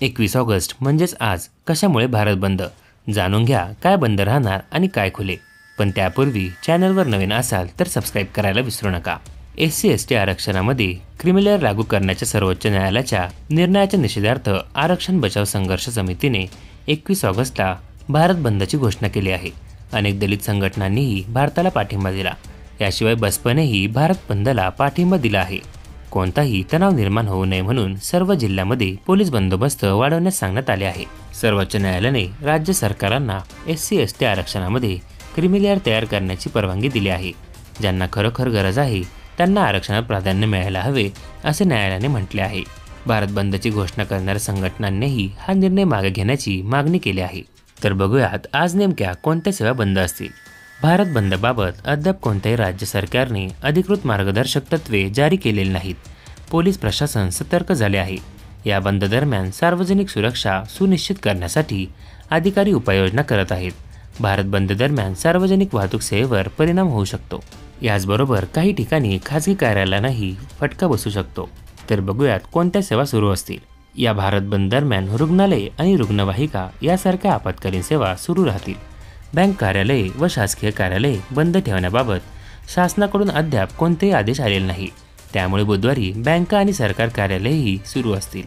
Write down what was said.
21 August म्हणजेच आज कशामुळे भारत बंद जाणून घ्या, काय बंद राहणार आणि काय खुले। पण त्यापूर्वी चॅनलवर नवीन असाल तर सबस्क्राइब करायला विसरू नका। SC/ST आरक्षणामध्ये क्रिमिलेअर लागू करण्याच्या सर्वोच्च न्यायालयाच्या निर्णयाच्या निषेधार्थ आरक्षण बचाव संघर्ष समितीने 21 ऑगस्टला भारत बंदची घोषणा केली आहे। अनेक दलित संघटनांनीही भारताला पाठिंबा दिला। याशिवाय बसपनेही भारत बंदला पाठिंबा दिला आहे। कोणताही तणाव निर्माण होऊ नये म्हणून सर्व जिल्ह्यांमध्ये पोलीस बंदोबस्त वाढवण्यास सांगण्यात आले आहे। सर्वोच्च न्यायालयाने राज्य सरकारांना SC/ST आरक्षणामध्ये क्रिमिलेअर तयार करण्याची परवानगी दिली आहे। ज्यांना खरोखर गरज आहे त्यांना आरक्षणात प्राधान्य मिळायला हवे असे न्यायालयाने म्हटले आहे। भारत बंदची घोषणा करणाऱ्या संघटनांनीही हा निर्णय मागे घेण्याची मागणी केली आहे। तर बघूयात आज नेमक्या कोणत्या सेवा बंद असतील। भारत बंदबाबत अद्याप कोणत्याही राज्य सरकारने अधिकृत मार्गदर्शक तत्त्वे जारी केलेली नाहीत। पोलीस प्रशासन सतर्क झाले आहे। या बंद दरम्यान सार्वजनिक सुरक्षा सुनिश्चित करण्यासाठी अधिकारी उपाययोजना करत आहेत। भारत बंद दरम्यान सार्वजनिक वाहतूक सेवेवर परिणाम होऊ शकतो। याचबरोबर काही ठिकाणी खासगी कार्यालयांनाही फटका बसू शकतो। तर बघूयात कोणत्या सेवा सुरू असतील। या भारत बंद दरम्यान रुग्णालय आणि रुग्णवाहिका यासारख्या आपत्कालीन सेवा सुरू राहतील। बँक कार्यालये व शासकीय कार्यालये बंद ठेवण्याबाबत शासनाकडून अद्याप कोणतेही आदेश आलेले नाही। त्यामुळे बुधवारी बँका आणि सरकार कार्यालयेही सुरू असतील।